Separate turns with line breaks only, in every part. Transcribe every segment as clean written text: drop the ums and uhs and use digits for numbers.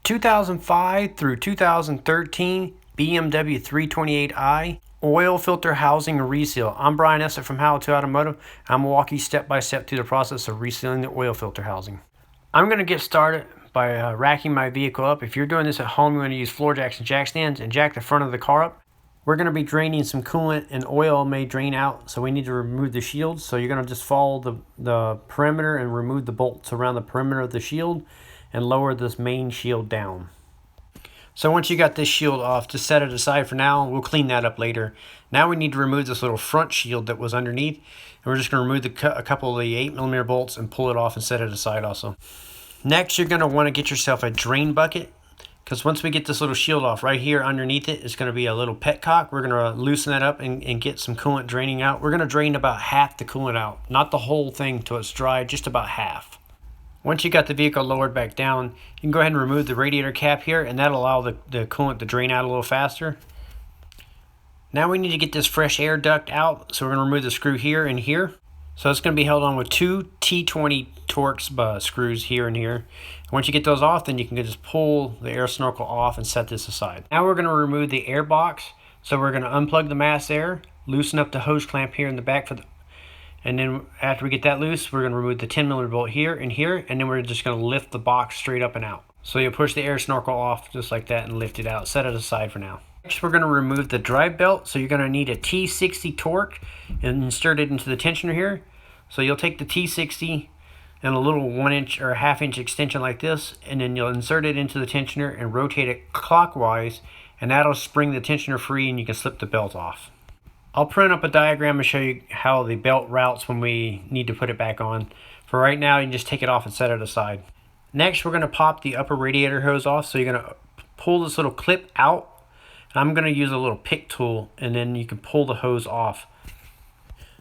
2005 through 2013 BMW 328i oil filter housing reseal. I'm Brian Eslick from How to Automotive. I'm going to walk you step by step through the process of resealing the oil filter housing. I'm going to get started by racking my vehicle up. If you're doing this at home, you're going to use floor jacks and jack stands and jack the front of the car up. We're going to be draining some coolant, and oil may drain out, so we need to remove the shields. So you're going to just follow the perimeter and remove the bolts around the perimeter of the shield and lower this main shield down. So once you got this shield off, just set it aside for now. We'll clean that up later. Now we need to remove this little front shield that was underneath, and we're just going to remove a couple of the 8mm bolts and pull it off and set it aside also. Next, you're going to want to get yourself a drain bucket, because once we get this little shield off, right here underneath it is going to be a little petcock. We're going to loosen that up and get some coolant draining out. We're going to drain about half the coolant out, not the whole thing till it's dry, just about half. Once you got the vehicle lowered back down, you can go ahead and remove the radiator cap here, and that'll allow the coolant to drain out a little faster. Now we need to get this fresh air duct out, so we're going to remove the screw here and here. So it's going to be held on with two T20 Torx screws here and here. Once you get those off, then you can just pull the air snorkel off and set this aside. Now we're going to remove the air box. So we're going to unplug the mass air, loosen up the hose clamp here in the back and then after we get that loose, we're going to remove the 10mm bolt here, and then we're just going to lift the box straight up and out. So you'll push the air snorkel off just like that and lift it out. Set it aside for now. Next, we're going to remove the drive belt. So you're going to need a T60 Torque and insert it into the tensioner here. So you'll take the T60 and a little 1-inch or a 1/2-inch extension like this, and then you'll insert it into the tensioner and rotate it clockwise, and that'll spring the tensioner free and you can slip the belt off. I'll print up a diagram and show you how the belt routes when we need to put it back on. For right now, you can just take it off and set it aside. Next, we're going to pop the upper radiator hose off. So you're going to pull this little clip out, and I'm going to use a little pick tool, and then you can pull the hose off.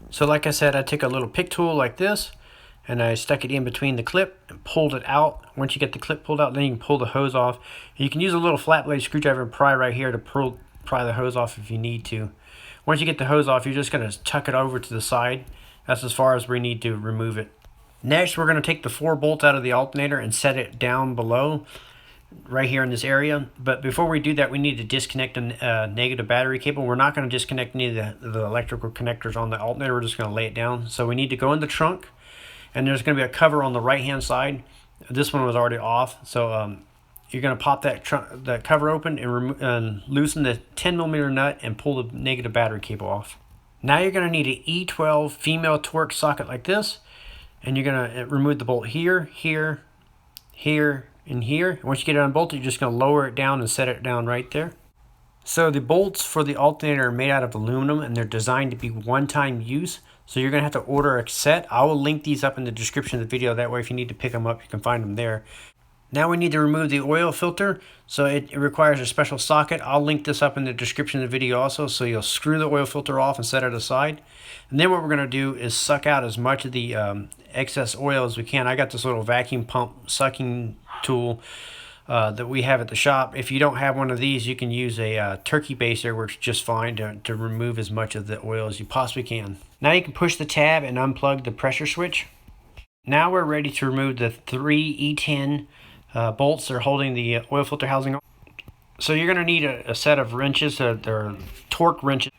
So like I said, I took a little pick tool like this, and I stuck it in between the clip and pulled it out. Once you get the clip pulled out, then you can pull the hose off. You can use a little flat blade screwdriver and pry right here to pry the hose off if you need to. Once you get the hose off, you're just going to tuck it over to the side. That's as far as we need to remove it. Next, we're going to take the 4 bolts out of the alternator and set it down below, right here in this area. But before we do that, we need to disconnect the negative battery cable. We're not going to disconnect any of the electrical connectors on the alternator. We're just going to lay it down. So we need to go in the trunk, and there's going to be a cover on the right hand side. This one was already off, so you're going to pop that cover open and loosen the 10mm nut and pull the negative battery cable off. Now you're going to need an E12 female Torx socket like this, and you're going to remove the bolt here, here, here, and here. Once you get it unbolted, you're just going to lower it down and set it down right there. So the bolts for the alternator are made out of aluminum, and they're designed to be one-time use. So you're going to have to order a set. I will link these up in the description of the video. That way, if you need to pick them up, you can find them there. Now we need to remove the oil filter. So it requires a special socket. I'll link this up in the description of the video also. So you'll screw the oil filter off and set it aside. And then what we're going to do is suck out as much of the excess oil as we can. I got this little vacuum pump sucking tool that we have at the shop. If you don't have one of these, you can use a turkey baster, works just fine to remove as much of the oil as you possibly can. Now you can push the tab and unplug the pressure switch. Now we're ready to remove the 3 E10 bolts that are holding the oil filter housing. So you're going to need a set of wrenches. They're torque wrenches.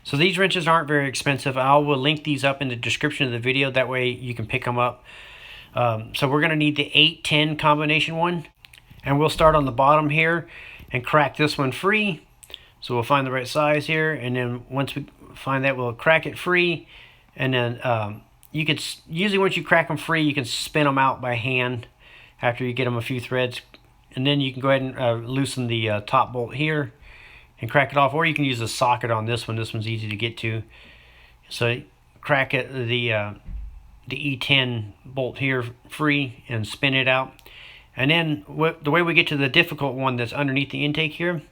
So these wrenches aren't very expensive. I will link these up in the description of the video. That way you can pick them up. So we're going to need the 8-10 combination one. And we'll start on the bottom here and crack this one free. So we'll find the right size here, and then once we find that, we'll crack it free. And then you could usually, once you crack them free, you can spin them out by hand after you get them a few threads. And then you can go ahead and loosen the top bolt here and crack it off, or you can use a socket on this one. This one's easy to get to. So crack it, the E10 bolt here free and spin it out. And then the way we get to the difficult one that's underneath the intake here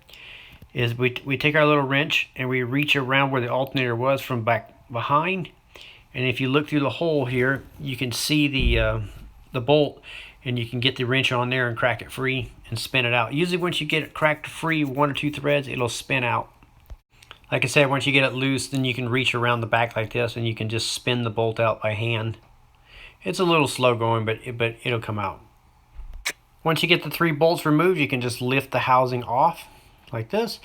is we take our little wrench and we reach around where the alternator was from back behind. And if you look through the hole here, you can see the bolt, and you can get the wrench on there and crack it free and spin it out. Usually once you get it cracked free, 1 or 2 threads, it'll spin out. Like I said, once you get it loose, then you can reach around the back like this, and you can just spin the bolt out by hand. It's a little slow going, but it'll come out. Once you get the 3 bolts removed, you can just lift the housing off like this.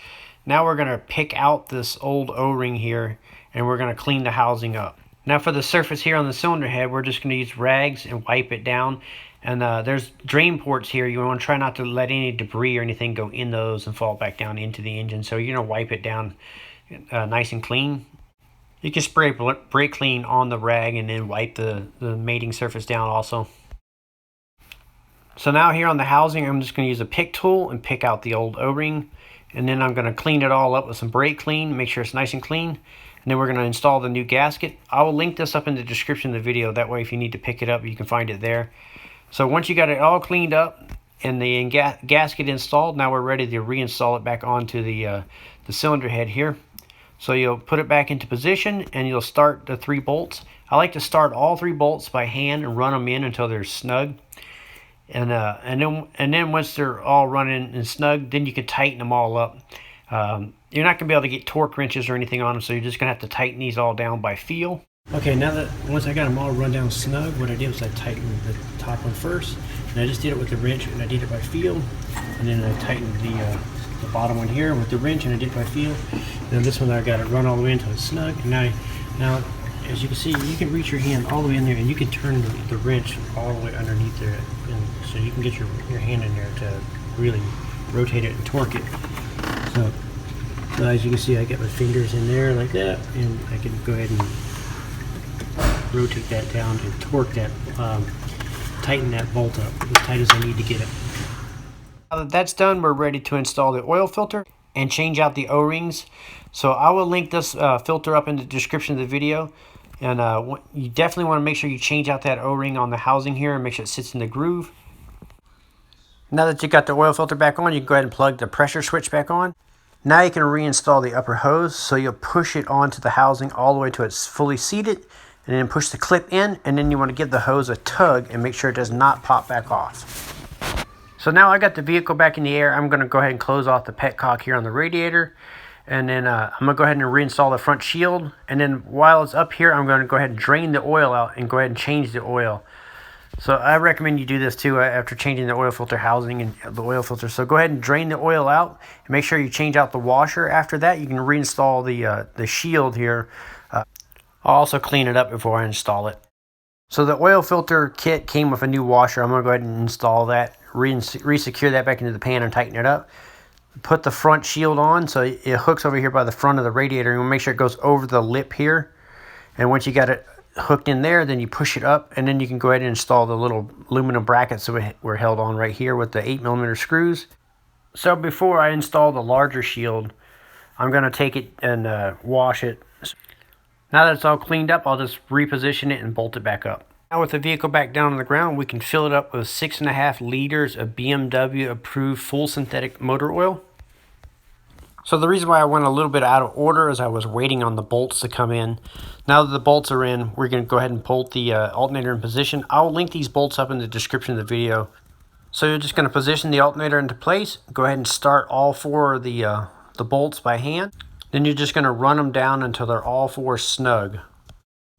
Now we're going to pick out this old O-ring here, and we're going to clean the housing up. Now for the surface here on the cylinder head, we're just going to use rags and wipe it down. And there's drain ports here. You want to try not to let any debris or anything go in those and fall back down into the engine. So you're going to wipe it down nice and clean. You can spray brake clean on the rag and then wipe the mating surface down also. So now here on the housing, I'm just going to use a pick tool and pick out the old O-ring. And then I'm going to clean it all up with some brake clean, make sure it's nice and clean. And then we're going to install the new gasket. I will link this up in the description of the video. That way if you need to pick it up, you can find it there. So once you got it all cleaned up and the gasket installed, now we're ready to reinstall it back onto the cylinder head here. So you'll put it back into position and you'll start the 3 bolts. I like to start all 3 bolts by hand and run them in until they're snug. And then once they're all running and snug, then you can tighten them all up. You're not going to be able to get torque wrenches or anything on them, so you're just going to have to tighten these all down by feel. Okay, now that once I got them all run down snug, what I did was I tightened the top one first, and I just did it with the wrench, and I did it by feel. And then I tightened the bottom one here with the wrench, and I did it by feel. Now this one I got it run all the way until it's snug. And now as you can see, you can reach your hand all the way in there, and you can turn the wrench all the way underneath there, and so you can get your hand in there to really rotate it and torque it. So as you can see, I get my fingers in there like that, and I can go ahead and rotate that down and torque that, tighten that bolt up as tight as I need to get it. Now that that's done, we're ready to install the oil filter and change out the O-rings. So I will link this filter up in the description of the video. And you definitely want to make sure you change out that O-ring on the housing here and make sure it sits in the groove. Now that you got the oil filter back on, you can go ahead and plug the pressure switch back on. Now you can reinstall the upper hose, so you'll push it onto the housing all the way to it's fully seated, and then push the clip in, and then you want to give the hose a tug and make sure it does not pop back off. So now I got the vehicle back in the air, I'm going to go ahead and close off the petcock here on the radiator. And then I'm going to go ahead and reinstall the front shield. And then while it's up here, I'm going to go ahead and drain the oil out and go ahead and change the oil. So I recommend you do this too after changing the oil filter housing and the oil filter. So go ahead and drain the oil out and make sure you change out the washer. After that, you can reinstall the shield here. I'll also clean it up before I install it. So the oil filter kit came with a new washer. I'm going to go ahead and install that, re-secure that back into the pan and tighten it up. Put the front shield on, so it hooks over here by the front of the radiator. You want to make sure it goes over the lip here. And once you got it hooked in there, then you push it up, and then you can go ahead and install the little aluminum brackets that were held on right here with the 8mm screws. So before I install the larger shield, I'm going to take it and wash it. Now that it's all cleaned up, I'll just reposition it and bolt it back up. Now with the vehicle back down on the ground, we can fill it up with 6.5 liters of BMW approved full synthetic motor oil. So the reason why I went a little bit out of order is I was waiting on the bolts to come in. Now that the bolts are in, we're going to go ahead and bolt the alternator in position. I'll link these bolts up in the description of the video. So you're just going to position the alternator into place. Go ahead and start all 4 of the bolts by hand. Then you're just going to run them down until they're all 4 snug.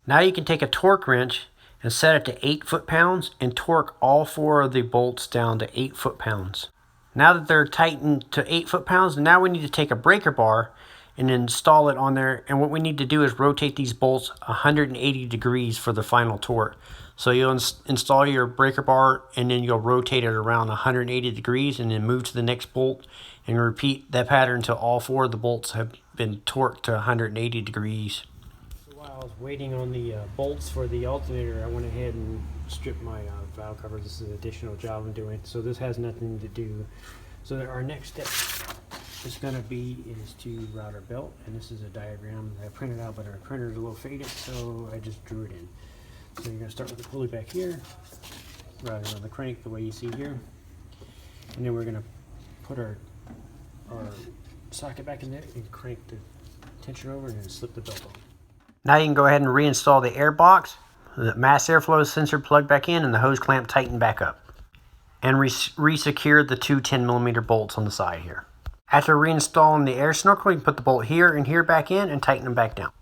Now you can take a torque wrench and set it to 8 foot-pounds and torque all 4 of the bolts down to 8 foot-pounds. Now that they're tightened to 8 foot-pounds, now we need to take a breaker bar and install it on there. And what we need to do is rotate these bolts 180 degrees for the final torque. So you'll install your breaker bar and then you'll rotate it around 180 degrees and then move to the next bolt and repeat that pattern until all 4 of the bolts have been torqued to 180 degrees. While I was waiting on the bolts for the alternator, I went ahead and stripped my valve cover. This is an additional job I'm doing, so this has nothing to do. So our next step is going to be to route our belt, and this is a diagram that I printed out, but our printer is a little faded, so I just drew it in. So you're going to start with the pulley back here, route around the crank the way you see here, and then we're going to put our socket back in there and crank the tension over and then slip the belt on. Now you can go ahead and reinstall the air box, the mass airflow sensor plugged back in, and the hose clamp tightened back up. And re-secure the 2 10mm bolts on the side here. After reinstalling the air snorkel, you can put the bolt here and here back in and tighten them back down.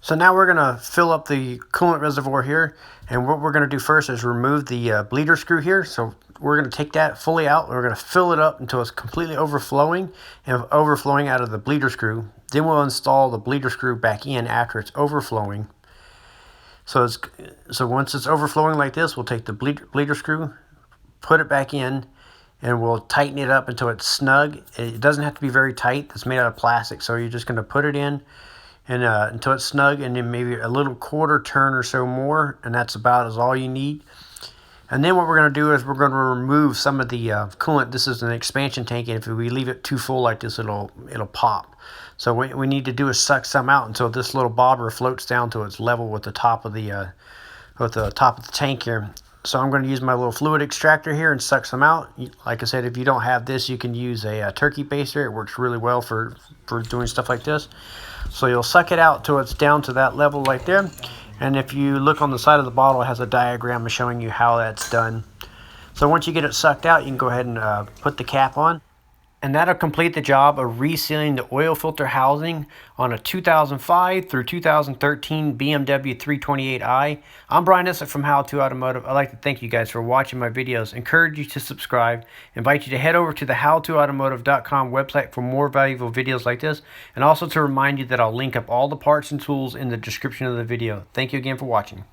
So now we're going to fill up the coolant reservoir here, and what we're going to do first is remove the bleeder screw here. So we're gonna take that fully out. We're gonna fill it up until it's completely overflowing and overflowing out of the bleeder screw. Then we'll install the bleeder screw back in after it's overflowing. So once it's overflowing like this, we'll take the bleeder screw, put it back in, and we'll tighten it up until it's snug. It doesn't have to be very tight. It's made out of plastic, so you're just going to put it in and until it's snug, and then maybe a little quarter turn or so more, and that's about as all you need. And then what we're going to do is we're going to remove some of the coolant. This is an expansion tank, and if we leave it too full like this, it'll pop. So what we need to do is suck some out until this little bobber floats down to its level with the top of the tank here. So I'm going to use my little fluid extractor here and suck some out. Like I said, if you don't have this, you can use a turkey baster. It works really well for doing stuff like this. So you'll suck it out till it's down to that level right there. And if you look on the side of the bottle, it has a diagram showing you how that's done. So once you get it sucked out, you can go ahead and put the cap on. And that'll complete the job of resealing the oil filter housing on a 2005 through 2013 BMW 328i. I'm Brian Eslick from How To Automotive. I'd like to thank you guys for watching my videos. Encourage you to subscribe. Invite you to head over to the howtoautomotive.com website for more valuable videos like this. And also to remind you that I'll link up all the parts and tools in the description of the video. Thank you again for watching.